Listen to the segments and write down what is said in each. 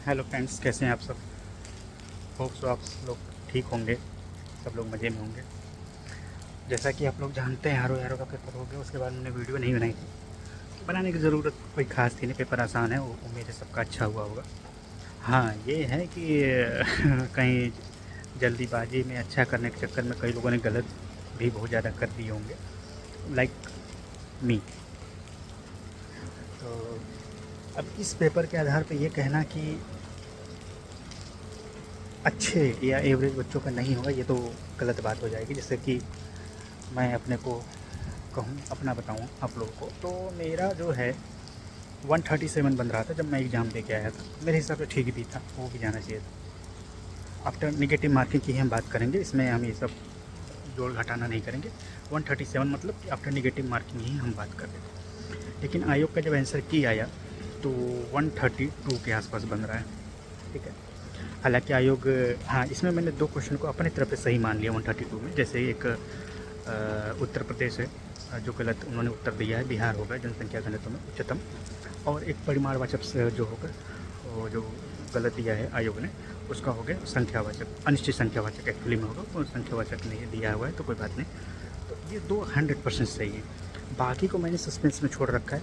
Hello friends, कैसे हैं आप सब। होप सो आप लोग ठीक होंगे, सब लोग मज़े में होंगे। जैसा कि आप लोग जानते हैं, आर का पेपर हो गया, उसके बाद मैंने वीडियो नहीं बनाई थी। बनाने की ज़रूरत कोई ख़ास थी नहीं, पेपर आसान है, वो उम्मीद है सबका अच्छा हुआ होगा। हाँ, ये है कि कहीं जल्दीबाजी में अच्छा करने के चक्कर में कई लोगों ने गलत भी बहुत ज़्यादा कर दिए होंगे, लाइक मी। तो अब इस पेपर के आधार पे ये कहना कि अच्छे या एवरेज बच्चों का नहीं होगा, ये तो गलत बात हो जाएगी। जैसे कि मैं अपने को कहूँ, अपना बताऊँ आप लोगों को, तो मेरा जो है 137 बन रहा था जब मैं एग्ज़ाम दे के आया था। मेरे हिसाब से ठीक भी था, वो भी जाना चाहिए था। आफ्टर नेगेटिव मार्किंग की ही हम बात करेंगे, इसमें हम ये सब जोड़ घटाना नहीं करेंगे। 137 मतलब कि आफ्टर नेगेटिव मार्किंग ही हम बात कर रहे थे। लेकिन आयोग का जब आंसर की आया तो 132 के आसपास बन रहा है, ठीक है। हालांकि आयोग, हाँ, इसमें मैंने 2 क्वेश्चन को अपने तरफ से सही मान लिया 132 में। जैसे एक उत्तर प्रदेश है, जो गलत उन्होंने उत्तर दिया है, बिहार होगा जनसंख्या घनत्व में उच्चतम। और एक परिमाणवाचक से जो होगा, वो जो गलत दिया है आयोग ने, उसका हो गया संख्यावाचक, अनिश्चित संख्यावाचक एक्चुअली में होगा, और संख्यावाचक नहीं दिया हुआ है तो कोई बात नहीं। तो ये 2 100% सही है। बाकी को मैंने सस्पेंस में छोड़ रखा है।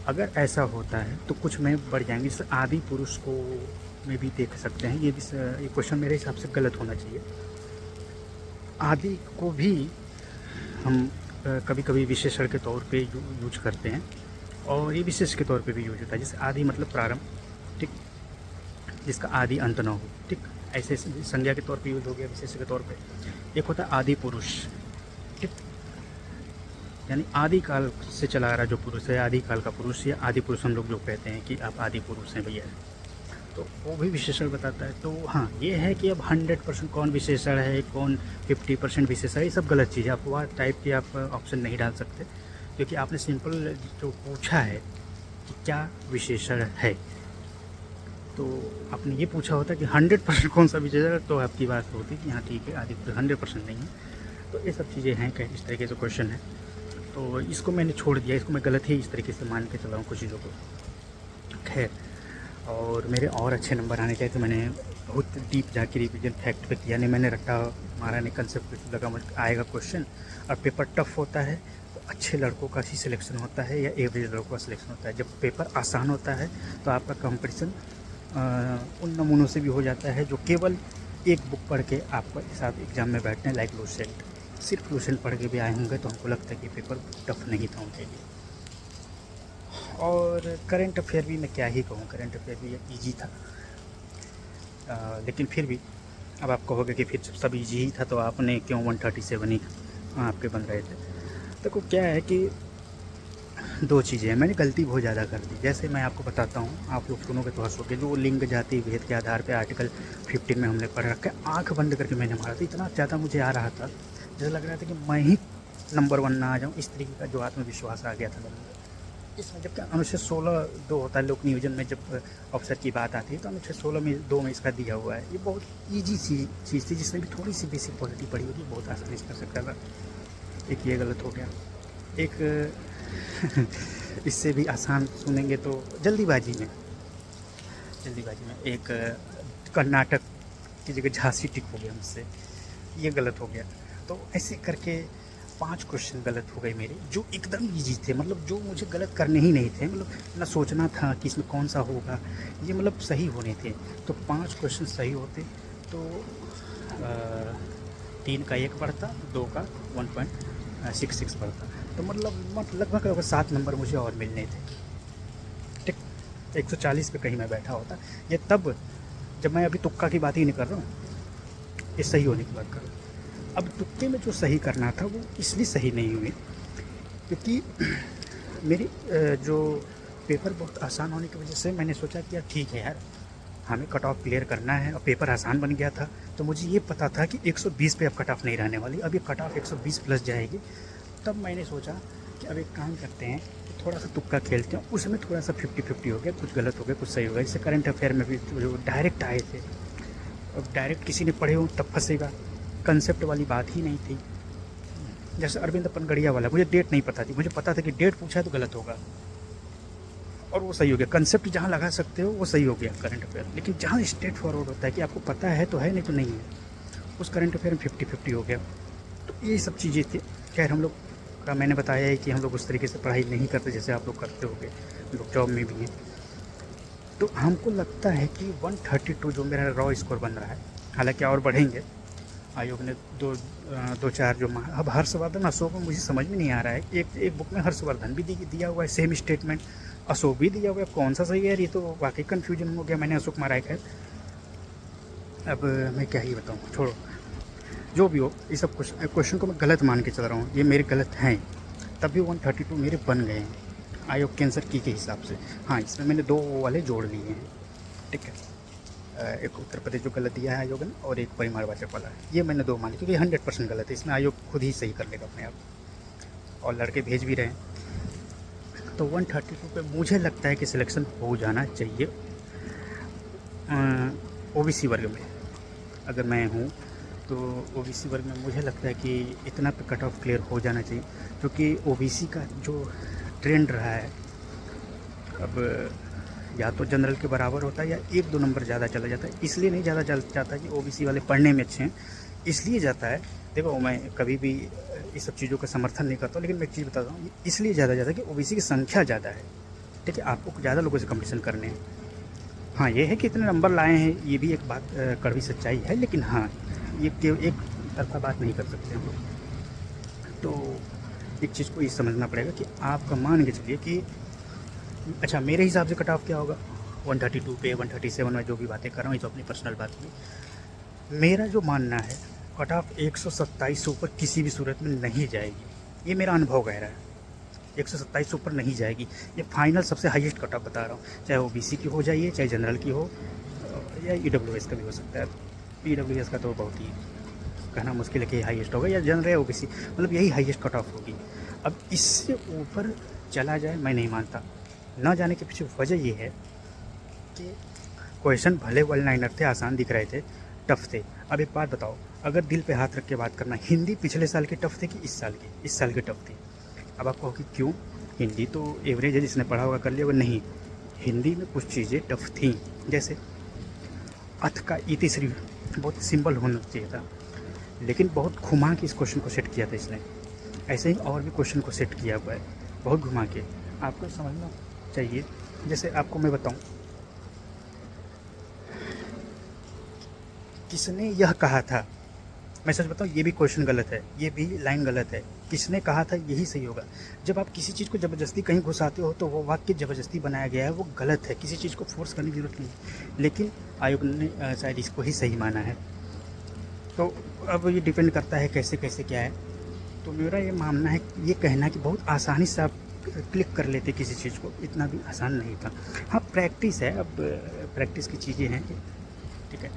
अगर ऐसा होता है तो कुछ में बढ़ जाएंगे, जैसे आदि पुरुष को में भी देख सकते हैं। ये क्वेश्चन मेरे हिसाब से गलत होना चाहिए। आदि को भी हम कभी कभी विशेषण के तौर पे यूज करते हैं, और ये विशेष के तौर पे भी यूज होता है। जैसे आदि मतलब प्रारंभ, ठीक, जिसका आदि अंत ना हो, ठीक। ऐसे संज्ञा के तौर पे यूज हो गया, विशेष के तौर पे। एक होता है आदि पुरुष, ठीक, यानी आदिकाल से चला आ रहा जो पुरुष है, आदिकाल का पुरुष, या आदि पुरुष हम लोग जो कहते हैं कि आप आदि पुरुष हैं भैया, तो वो भी विशेषण बताता है। तो हाँ, ये है कि अब 100% कौन विशेषण है, कौन 50% विशेषण है, ये सब गलत चीज़ है। आप वह टाइप की आप ऑप्शन नहीं डाल सकते, क्योंकि आपने सिंपल जो पूछा है कि क्या विशेषण है, तो आपने ये पूछा होता कि 100% कौन सा विशेषण है, तो आपकी बात होती कि हाँ ठीक है, आदि 100% नहीं है। तो ये सब चीज़ें हैं, क्या इस तरीके से क्वेश्चन है। तो इसको मैंने छोड़ दिया, इसको मैं गलत ही इस तरीके से मान के चला हूँ कुछ चीज़ों को। खैर, और मेरे और अच्छे नंबर आने चाहिए, तो मैंने बहुत डीप जाके रिवीजन फैक्ट पे किया नहीं, मैंने रट्टा मारा नहीं, कंसेप्ट लगा मुझे आएगा क्वेश्चन। और पेपर टफ होता है तो अच्छे लड़कों का ही सिलेक्शन होता है, या एवरेज लड़कों का सिलेक्शन होता है। जब पेपर आसान होता है तो आपका कंपटीशन उन नमूनों से भी हो जाता है जो केवल एक बुक पढ़ के आपको साथ एग्ज़ाम में बैठने लाइक लूसेंट, सिर्फ लूसेंट पढ़ के भी आए होंगे, तो हमको लगता है कि पेपर टफ नहीं था उनके लिए। और करंट अफेयर भी मैं क्या ही कहूँ, करंट अफेयर भी ईजी था। लेकिन फिर भी अब आप कहोगे कि फिर सब ईजी ही था तो आपने क्यों 137 ही आपके बन रहे थे। देखो क्या है कि 2 चीज़ें हैं, मैंने गलती बहुत ज़्यादा कर दी। जैसे मैं आपको बताता हूँ, आप लोग सुनोगे तो हंसोगे। जो लिंग जाति भेद के आधार पे आर्टिकल 15 में हमने पढ़ रखा है, आँख बंद करके मैंने मारा था। इतना ज़्यादा मुझे आ रहा था, जैसे लग रहा था कि मैं ही नंबर 1 ना आ जाऊँ, इस तरीके का जो आत्मविश्वास आ गया था मेरे अंदर। इसमें जब अनुच्छेद 16 2 होता है लोक नियोजन में, जब अवसर की बात आती है तो अनुच्छेद 16 में 2 में इसका दिया हुआ है। ये बहुत ईजी सी चीज़ थी, जिसने भी थोड़ी सी बेसिक पॉलिटी पढ़ी होगी बहुत आसानी से कर सकता था। एक ये गलत हो गया। एक इससे भी आसान सुनेंगे तो जल्दीबाजी में एक कर्नाटक की जगह झांसी टिक हो गया मुझसे, ये गलत हो गया। तो ऐसे करके 5 क्वेश्चन गलत हो गए मेरे, जो एकदम ईजी थे, मतलब जो मुझे गलत करने ही नहीं थे, मतलब ना सोचना था कि इसमें कौन सा होगा, ये मतलब सही होने थे। तो 5 क्वेश्चन सही होते तो 3 का 1 बढ़ता, 2 का 1.66 बढ़ता, तो मतलब लगभग 7 नंबर मुझे और मिलने थे, ठीक। 140 पे कहीं मैं बैठा होता। ये तब जब मैं अभी तुक्का की बात ही नहीं कर रहा हूँ, ये सही होने की बात कर रहा हूँ। अब तुक्के में जो सही करना था वो इसलिए सही नहीं हुए क्योंकि मेरी जो पेपर बहुत आसान होने की वजह से मैंने सोचा कि यार ठीक है यार, हमें कट ऑफ क्लियर करना है, और पेपर आसान बन गया था। तो मुझे ये पता था कि 120 पे अब कट ऑफ नहीं रहने वाली, अब ये कट ऑफ 120 प्लस जाएगी। तब मैंने सोचा कि अब एक काम करते हैं कि थोड़ा सा तुक्का खेलते हैं। उसमें थोड़ा सा 50-50 हो गया, कुछ गलत हो गया, कुछ सही हो गया। जैसे करंट अफेयर में भी जो डायरेक्ट आए थे, अब डायरेक्ट किसी ने पढ़े हो तब फंसेगा, कंसेप्ट वाली बात ही नहीं थी। जैसे अरविंद पनगड़िया वाला, मुझे डेट नहीं पता थी, मुझे पता था कि डेट पूछा है तो गलत होगा, और वो सही हो गया। कंसेप्ट जहाँ लगा सकते हो वो सही हो गया करंट अफेयर, लेकिन जहाँ स्ट्रेट फॉरवर्ड होता है कि आपको पता है तो है, नहीं तो नहीं है, उस करंट अफेयर में 50-50 हो गया। तो ये सब चीज़ें थी। खैर हम लोग का मैंने बताया है कि हम लोग उस तरीके से पढ़ाई नहीं करते जैसे आप लोग करते होंगे, लोग जॉब में भी हैं। तो हमको लगता है कि 132 जो मेरा रॉ स्कोर बन रहा है, हालांकि और बढ़ेंगे। आयोग ने दो चार जो अब हर्षवर्धन अशोक में मुझे समझ में नहीं आ रहा है। एक बुक में हर्षवर्धन भी दिया हुआ है सेम स्टेटमेंट, अशोक भी दिया हुआ है, कौन सा सही है यार? ये तो वाकई कन्फ्यूजन हो गया। मैंने अशोक मारा है। खैर अब मैं क्या ही बताऊँ, छोड़ो, जो भी हो। ये सब क्वेश्चन को मैं गलत मान के चल रहा हूँ, ये मेरे गलत हैं, तब भी 132 मेरे बन गए हैं आयोग के आंसर की के हिसाब से। हाँ, इसमें मैंने 2 वो वाले जोड़ लिए हैं, ठीक है। एक उत्तर प्रदेश जो गलत दिया है आयोग ने, और एक परिमाणवाचक वाला है, ये मैंने 2 मान ली क्योंकि 100% गलत है। इसमें आयोग खुद ही सही कर लेगा अपने आप, और लड़के भेज भी रहे हैं। तो 132 पे मुझे लगता है कि सिलेक्शन हो जाना चाहिए ओबीसी वर्ग में। अगर मैं हूँ तो ओबीसी वर्ग में मुझे लगता है कि इतना पे कट ऑफ क्लियर हो जाना चाहिए, क्योंकि ओबीसी का जो ट्रेंड रहा है, अब या तो जनरल के बराबर होता है या 1-2 नंबर ज़्यादा चला जाता है। इसलिए नहीं ज़्यादा जाता कि ओबीसी वाले पढ़ने में अच्छे हैं, इसलिए जाता है। देखो, मैं कभी भी इस सब चीज़ों का समर्थन नहीं करता, लेकिन मैं एक चीज़ बताता हूँ, इसलिए ज़्यादा जाता है कि ओबीसी की संख्या ज़्यादा है, ठीक है। आपको ज़्यादा लोगों से कंपटीशन करने हैं। हाँ, ये है कि इतने नंबर लाए हैं, ये भी एक बात कड़वी सच्चाई है, लेकिन हाँ, ये केवल एक तरफा बात नहीं कर सकते हम लोग। तो एक चीज़ को ये समझना पड़ेगा कि आपका मान के चलिए कि अच्छा, मेरे हिसाब से कट ऑफ क्या होगा 132 पे, 137 में जो भी बातें कर रहा हूँ, ये तो अपनी पर्सनल बात हुई। मेरा जो मानना है, कट ऑफ 127 से ऊपर किसी भी सूरत में नहीं जाएगी। ये मेरा अनुभव कह रहा है, 127 से ऊपर नहीं जाएगी। ये फाइनल सबसे हाईएस्ट कट ऑफ बता रहा हूँ, चाहे ओबीसी की हो जाइए, चाहे जनरल की हो, या ईडब्ल्यूएस का भी हो सकता है। ईडब्ल्यूएस का तो बहुत ही कहना मुश्किल है कि हाईएस्ट होगा, या जनरल या ओबीसी, मतलब यही हाईएस्ट कट ऑफ होगी। अब इससे ऊपर चला जाए मैं नहीं मानता। ना जाने के पीछे वजह ये है कि क्वेश्चन भले वन लाइनर थे, आसान दिख रहे थे, टफ थे। अब एक बात बताओ, अगर दिल पे हाथ रख के बात करना, हिंदी पिछले साल की टफ थी कि इस साल की टफ थी? अब आप कहो कि क्यों, हिंदी तो एवरेज है, जिसने पढ़ा होगा कर लिया, वो नहीं। हिंदी में कुछ चीज़ें टफ थी, जैसे अथ का ई तीसरी बहुत सिंपल होना चाहिए था, लेकिन बहुत घुमा के इस क्वेश्चन को सेट किया था इसने। ऐसे ही और भी क्वेश्चन को सेट किया हुआ है, बहुत घुमा के। आपको समझना चाहिए। जैसे आपको मैं बताऊं, किसने यह कहा था, मैं सच बताऊं, ये भी क्वेश्चन गलत है, ये भी लाइन गलत है। किसने कहा था यही सही होगा। जब आप किसी चीज़ को ज़बरदस्ती कहीं घुसाते हो तो वो वाक्य ज़बरदस्ती बनाया गया है, वो गलत है। किसी चीज़ को फोर्स करने की ज़रूरत नहीं, लेकिन आयोग ने शायद इसको ही सही माना है। तो अब ये डिपेंड करता है कैसे कैसे क्या है। तो मेरा ये मानना है, ये कहना कि बहुत आसानी से आप क्लिक कर लेते किसी चीज़ को, इतना भी आसान नहीं था। हाँ, प्रैक्टिस है, अब प्रैक्टिस की चीज़ें हैं, ठीक है।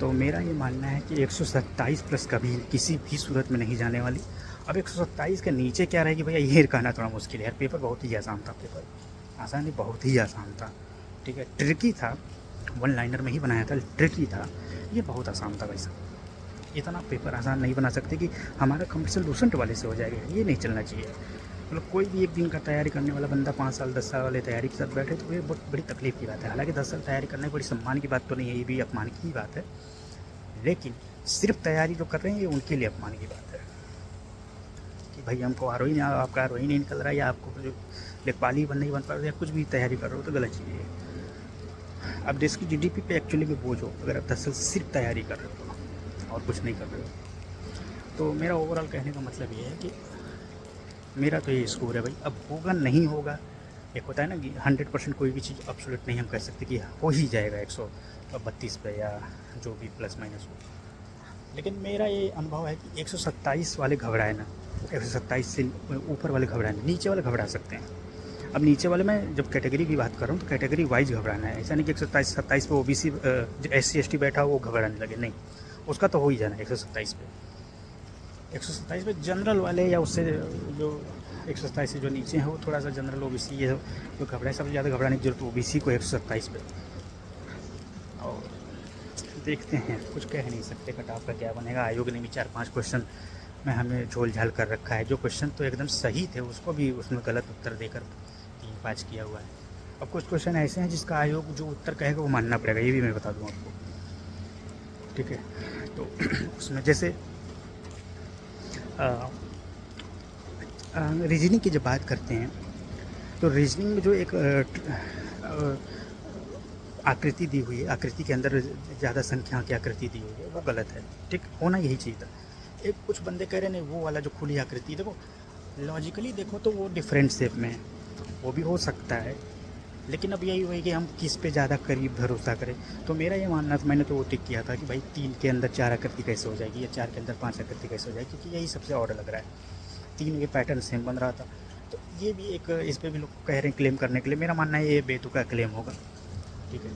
तो मेरा ये मानना है कि 127 प्लस कभी किसी भी सूरत में नहीं जाने वाली। अब 127 के नीचे क्या रहेगी भैया, ये कहना थोड़ा मुश्किल है यार। पेपर बहुत ही आसान था, पेपर आसान नहीं, बहुत ही आसान था, ठीक है। ट्रिकी था, वन लाइनर में ही बनाया था, ट्रिकी था, ये बहुत आसान था भाई साहब। इतना पेपर आसान नहीं बना सकते कि हमारा कंपटीशन लूसेंट वाले से हो जाएगा, ये नहीं चलना चाहिए। मतलब कोई भी एक दिन का तैयारी करने वाला बंदा 5 साल 10 साल वाले तैयारी के साथ बैठे तो ये बहुत बड़ी तकलीफ़ की बात है। हालांकि 10 साल तैयारी करने बड़ी सम्मान की बात तो नहीं है, ये भी अपमान की बात है, लेकिन सिर्फ तैयारी जो कर रहे हैं ये उनके लिए अपमान की बात है कि भाई हमको आरोही नहीं, आपका आरोही नहीं निकल रहा है, या आपको जो लेखपाली बन नहीं बन पा रहा, या कुछ भी तैयारी कर रहे हो तो गलत चीज़ है। अब देश की जीडीपी पे एक्चुअली में बोझ हो अगर आप 10 साल सिर्फ तैयारी कर रहे हो और कुछ नहीं कर रहे हो। तो मेरा ओवरऑल कहने का मतलब ये है कि मेरा तो ये स्कोर है भाई। अब होगा नहीं होगा, एक होता है ना कि 100% कोई भी चीज़ एब्सोल्यूट नहीं हम कह सकते कि हो ही जाएगा 132 पे या जो भी प्लस माइनस हो। लेकिन मेरा ये अनुभव है कि 127 वाले घबराए ना, 127 से ऊपर वाले घबराए ना, नीचे वाले घबरा सकते हैं। अब नीचे वाले में जब कैटेगरी की बात कर रहा हूँ तो कैटेगरी वाइज घबराना है, ऐसा नहीं कि 127 पे ओबीसी SC ST बैठा हो वो घबराने लगे, नहीं, उसका तो हो ही जाना 127 पे। 127 पे जनरल वाले या उससे जो 127 से जो नीचे हैं वो थोड़ा सा जनरल ओबीसी ये जो घबराए, सबसे ज़्यादा घबराने की जरूरत ओबीसी को 127 पे। और देखते हैं, कुछ कह नहीं सकते कट ऑफ का क्या बनेगा। आयोग ने भी 4-5 क्वेश्चन में हमें झोल झाल कर रखा है। जो क्वेश्चन तो एकदम सही थे उसको भी उसमें गलत उत्तर देकर 3-5 किया हुआ है। अब कुछ क्वेश्चन ऐसे हैं जिसका आयोग जो उत्तर कहेगा वो मानना पड़ेगा, ये भी मैं बता दूँ आपको, ठीक है। तो उसमें जैसे रीजनिंग की जब बात करते हैं तो रीजनिंग में जो एक आकृति दी हुई है, आकृति के अंदर ज़्यादा संख्या की आकृति दी हुई है, वो गलत है, ठीक। होना यही चाहिए था। एक कुछ बंदे कह रहे नहीं वो वाला जो खुली आकृति, देखो लॉजिकली देखो तो वो डिफरेंट शेप में है, वो भी हो सकता है, लेकिन अब यही हुई कि हम किस पे ज़्यादा करीब भरोसा करें। तो मेरा ये मानना था, मैंने तो वो टिक किया था कि भाई 3 के अंदर 4 आकृति कैसे हो जाएगी या 4 के अंदर 5 आकृति कैसे हो जाएगी, क्योंकि यही सबसे ऑर्डर लग रहा है, 3 ये पैटर्न सेम बन रहा था। तो ये भी एक, इस पर भी लोग कह रहे हैं क्लेम करने के लिए, मेरा मानना है ये बेतुका क्लेम होगा, ठीक है।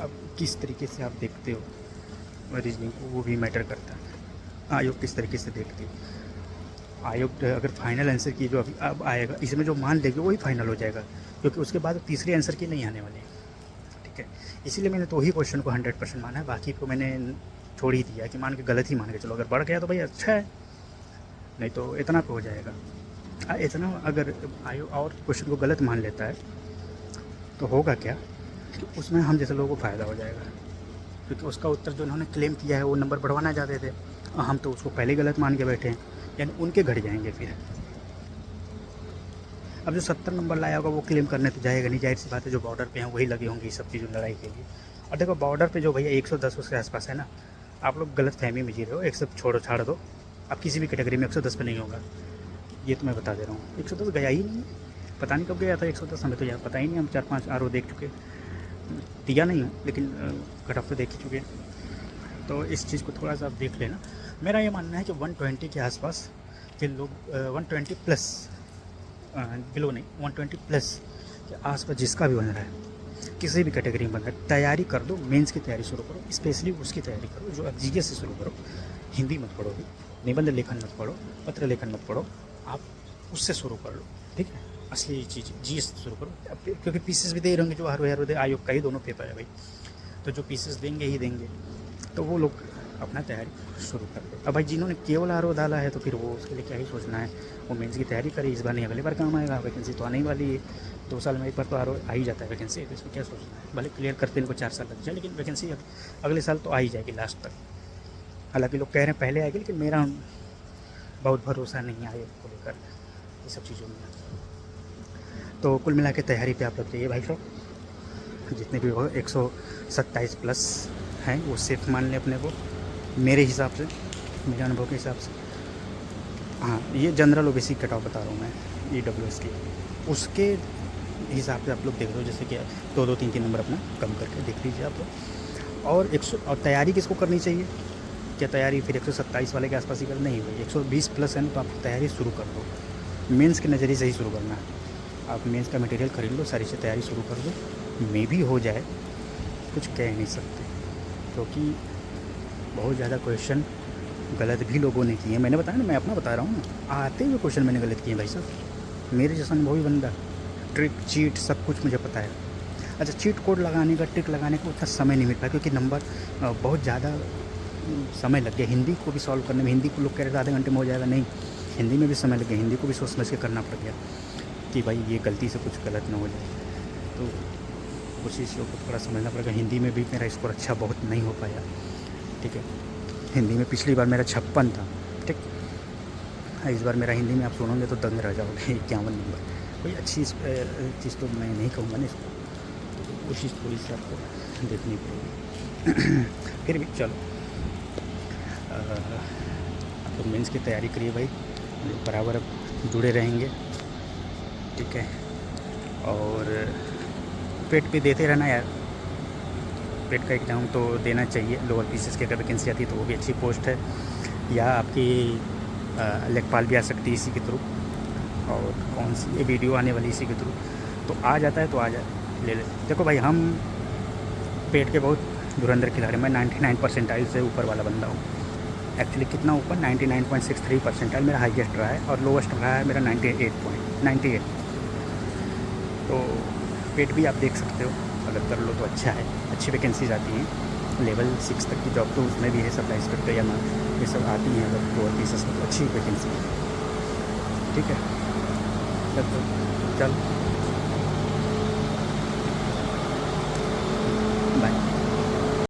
अब किस तरीके से आप देखते हो रीजनिंग को, वो भी मैटर करता है। आयोग किस तरीके से देखते हो, आयोग अगर फाइनल आंसर की जो अभी अब आएगा इसमें जो मान लेंगे वही फाइनल हो जाएगा, क्योंकि उसके बाद तीसरे आंसर की नहीं आने वाली, ठीक है। इसीलिए मैंने तो ही क्वेश्चन को 100% माना है, बाकी को मैंने छोड़ ही दिया कि मान के गलत ही मान के चलो, अगर बढ़ गया तो भाई अच्छा है, नहीं तो इतना पे हो जाएगा। इतना अगर आयोग और क्वेश्चन को गलत मान लेता है तो होगा क्या कि उसमें हम जैसे लोगों को फ़ायदा हो जाएगा, क्योंकि उसका उत्तर जो उन्होंने क्लेम किया है वो नंबर बढ़वाना चाहते थे, हम तो उसको पहले गलत मान के बैठे हैं, यानी उनके घट जाएंगे फिर। अब जो 70 नंबर लाया होगा वो क्लेम करने तो जाएगा नहीं, जाहिर सी बात है, जो बॉर्डर पे हैं वही लगे होंगे ये सब चीज़ों लड़ाई के लिए। और देखो बॉर्डर पे जो भैया 110 उसके आसपास है ना, आप लोग गलत फहमी में जी रहे हो, 100 छोड़ो छाड़ दो, आप किसी भी कैटेगरी में 110 पे नहीं होगा, ये तो मैं बता दे रहा हूँ। 110 गया ही नहीं है, पता नहीं कब गया था 110, हमें तो यार पता ही नहीं, हम 4-5 RO देख चुके, दिया नहीं हूँ लेकिन कट ऑफ तो देख ही चुके। तो इस चीज़ को थोड़ा सा आप देख लेना। मेरा ये मानना है कि 120 के आसपास के लोग 120 प्लस, बिलो नहीं, 120 प्लस के आसपास जिसका भी बन रहा है, किसी भी कैटेगरी में बन रहा है, तैयारी कर दो, मेंस की तैयारी शुरू करो, स्पेशली उसकी तैयारी करो जो आप जीएस से शुरू करो। हिंदी मत पढ़ो, निबंध लेखन मत पढ़ो, पत्र लेखन मत पढ़ो, आप उससे शुरू कर लो, ठीक है। असली चीज़ जीएस से शुरू करो, क्योंकि पीसेस भी दे रहेंगे जो हर आयोग का ही दोनों पेपर है भाई, तो जो पीसेस देंगे ही देंगे, तो वो लोग अपना तैयारी शुरू कर दो। अब भाई जिन्होंने केवल RO डाला है तो फिर वो उसके लिए क्या ही सोचना है, वो मेंस की तैयारी करे, इस बार नहीं अगले बार काम आएगा, वैकेंसी तो आने ही वाली है, 2 साल में एक बार तो RO आ ही जाता है वैकेंसी, तो इसमें क्या सोचना है, भले क्लियर करते इनको 4 साल लग जाए, लेकिन वैकेंसी अगले साल तो आ ही जाएगी लास्ट तक। हालांकि लोग कह रहे हैं पहले आएगी, लेकिन मेरा बहुत भरोसा नहीं आयोग को लेकर ये सब चीज़ों में। तो कुल मिला के तैयारी पे आप लोग चाहिए भाई साहब, जितने भी हो 127 प्लस हैं वो सेफ मान लें अपने को, मेरे हिसाब से, मेरे अनुभव के हिसाब से। हाँ, ये जनरल ओबीसी कट ऑफ बता रहा हूँ मैं, EWS की, उसके हिसाब से आप लोग देख लो, जैसे कि 2-2, 3-3 नंबर अपना कम करके देख लीजिए आप लोग। और तैयारी किसको करनी चाहिए, क्या तैयारी फिर 127 वाले के आसपास ही कर नहीं हुई, 120 प्लस है तो आप तैयारी शुरू कर दो, मेंस के नज़रिए से ही शुरू करना है। आप मेंस का मटेरियल खरीद लो, सारी से तैयारी शुरू कर दो, मे भी हो जाए, कुछ कह नहीं सकते, क्योंकि बहुत ज़्यादा क्वेश्चन गलत भी लोगों ने किए, मैंने बताया ना, मैं अपना बता रहा हूँ ना, आते हुए क्वेश्चन मैंने गलत किए भाई साहब, मेरे जैसा अनुभवी बंदा, ट्रिक चीट सब कुछ मुझे पता है। अच्छा, चीट कोड लगाने का, ट्रिक लगाने का उतना समय नहीं मिल पाया, क्योंकि नंबर बहुत ज़्यादा समय लग गया, हिंदी को भी सॉल्व करने में, हिंदी को लोग कह रहे थे आधे घंटे में हो जाएगा, नहीं, हिंदी में भी समय लग गया, हिंदी को भी सोच समझ के करना पड़ गया कि भाई ये गलती से कुछ गलत ना हो जाए, तो उस चीज़ को थोड़ा समझना पड़ेगा। हिंदी में भी मेरा स्कोर अच्छा बहुत नहीं हो पाया, ठीक है। हिंदी में पिछली बार मेरा 56 था, ठीक, इस बार मेरा हिंदी में आप सुनोगे तो दंग रह जाओगे, 51 नंबर, कोई अच्छी चीज़ तो मैं नहीं कहूँगा ना इसको, तो कोशिश थोड़ी सी आपको देखनी पड़ेगी। फिर भी चलो, आप लोग मेंस की तैयारी करिए भाई, बराबर जुड़े रहेंगे, ठीक है। और पेट पे देते रहना यार, पेट का एग्ज़ाम तो देना चाहिए, लोअर पीसेस की अगर वैकेंसी आती है तो वो भी अच्छी पोस्ट है, या आपकी लेखपाल भी आ सकती है इसी के थ्रू, और कौन सी ये वीडियो आने वाली इसी के थ्रू, तो आ जाता है तो आ जाए, ले ले। देखो भाई, हम पेट के बहुत धुरंधर खिलाड़ी, मैं 99 परसेंटाइल से ऊपर वाला बंदा हूँ, एक्चुअली कितना ऊपर, 99.63 परसेंटाइल मेरा हाईएस्ट रहा है, और लोवेस्ट रहा है मेरा 98. तो पेट भी आप देख सकते हो, अगर कर लो तो अच्छा है, अच्छी वैकेंसीज आती हैं, लेवल 6 तक की जॉब तो उसमें भी है, सप्लाई इंस्पेक्टर या ये सब आती हैं, अगर लोअर पीसेस में तो अच्छी वैकेंसी, ठीक है। चलो